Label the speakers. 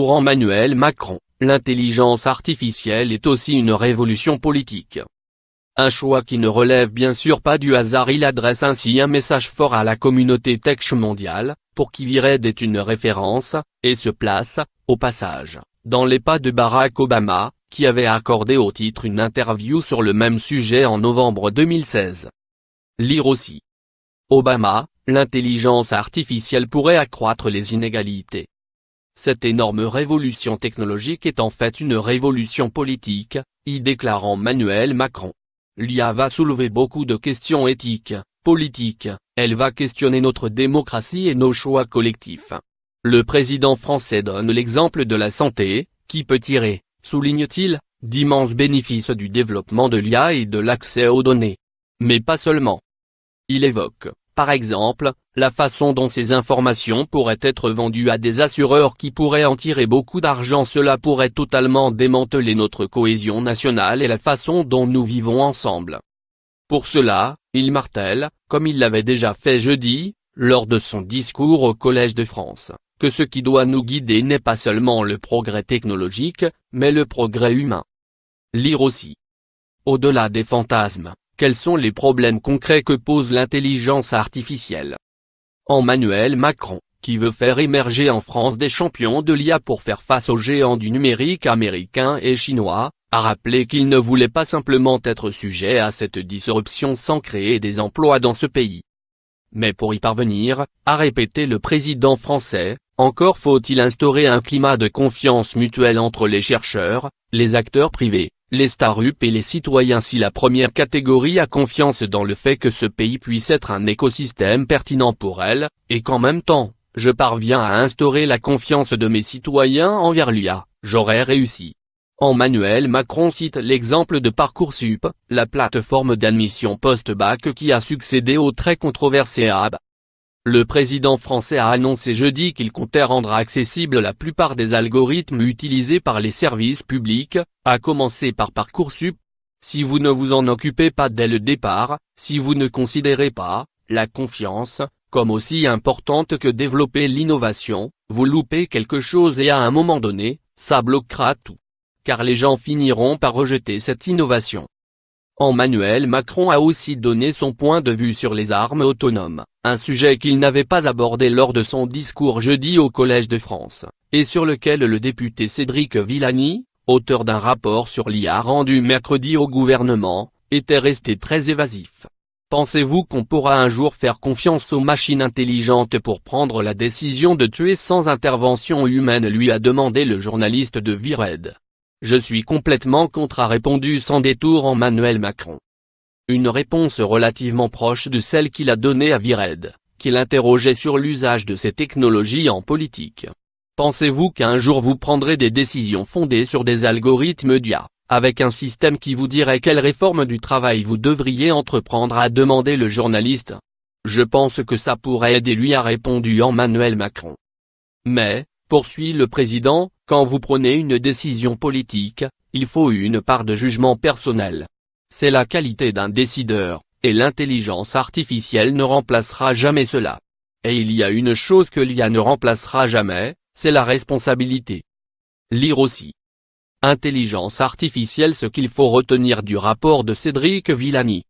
Speaker 1: Pour Emmanuel Macron, l'intelligence artificielle est aussi une révolution politique. Un choix qui ne relève bien sûr pas du hasard. Il adresse ainsi un message fort à la communauté tech mondiale, pour qui Vired est une référence, et se place, au passage, dans les pas de Barack Obama, qui avait accordé au titre une interview sur le même sujet en novembre 2016. Lire aussi. Obama, l'intelligence artificielle pourrait accroître les inégalités. Cette énorme révolution technologique est en fait une révolution politique, y déclare Emmanuel Macron. L'IA va soulever beaucoup de questions éthiques, politiques, elle va questionner notre démocratie et nos choix collectifs. Le président français donne l'exemple de la santé, qui peut tirer, souligne-t-il, d'immenses bénéfices du développement de l'IA et de l'accès aux données. Mais pas seulement. Il évoque, par exemple, la façon dont ces informations pourraient être vendues à des assureurs qui pourraient en tirer beaucoup d'argent. Cela pourrait totalement démanteler notre cohésion nationale et la façon dont nous vivons ensemble. Pour cela, il martèle, comme il l'avait déjà fait jeudi, lors de son discours au Collège de France, que ce qui doit nous guider n'est pas seulement le progrès technologique, mais le progrès humain. Lire aussi. Au-delà des fantasmes, quels sont les problèmes concrets que pose l'intelligence artificielle? Emmanuel Macron, qui veut faire émerger en France des champions de l'IA pour faire face aux géants du numérique américains et chinois, a rappelé qu'il ne voulait pas simplement être sujet à cette disruption sans créer des emplois dans ce pays. Mais pour y parvenir, a répété le président français, encore faut-il instaurer un climat de confiance mutuelle entre les chercheurs, les acteurs privés, les startups et les citoyens. Si la première catégorie a confiance dans le fait que ce pays puisse être un écosystème pertinent pour elle, et qu'en même temps, je parviens à instaurer la confiance de mes citoyens envers l'IA, j'aurai réussi. Emmanuel Macron cite l'exemple de Parcoursup, la plateforme d'admission post-bac qui a succédé au très controversé AB. Le président français a annoncé jeudi qu'il comptait rendre accessible la plupart des algorithmes utilisés par les services publics, à commencer par Parcoursup. Si vous ne vous en occupez pas dès le départ, si vous ne considérez pas la confiance comme aussi importante que développer l'innovation, vous loupez quelque chose et à un moment donné, ça bloquera tout. Car les gens finiront par rejeter cette innovation. Emmanuel Macron a aussi donné son point de vue sur les armes autonomes, un sujet qu'il n'avait pas abordé lors de son discours jeudi au Collège de France, et sur lequel le député Cédric Villani, auteur d'un rapport sur l'IA rendu mercredi au gouvernement, était resté très évasif. Pensez-vous qu'on pourra un jour faire confiance aux machines intelligentes pour prendre la décision de tuer sans intervention humaine, lui a demandé le journaliste de Vired. Je suis complètement contre, a répondu sans détour Emmanuel Macron. Une réponse relativement proche de celle qu'il a donnée à Vired, qui l'interrogeait sur l'usage de ces technologies en politique. Pensez-vous qu'un jour vous prendrez des décisions fondées sur des algorithmes d'IA, avec un système qui vous dirait quelle réforme du travail vous devriez entreprendre, a demandé le journaliste. Je pense que ça pourrait aider, lui a répondu Emmanuel Macron. Mais, poursuit le président, quand vous prenez une décision politique, il faut une part de jugement personnel. C'est la qualité d'un décideur, et l'intelligence artificielle ne remplacera jamais cela. Et il y a une chose que l'IA ne remplacera jamais, c'est la responsabilité. Lire aussi. Intelligence artificielle, ce qu'il faut retenir du rapport de Cédric Villani.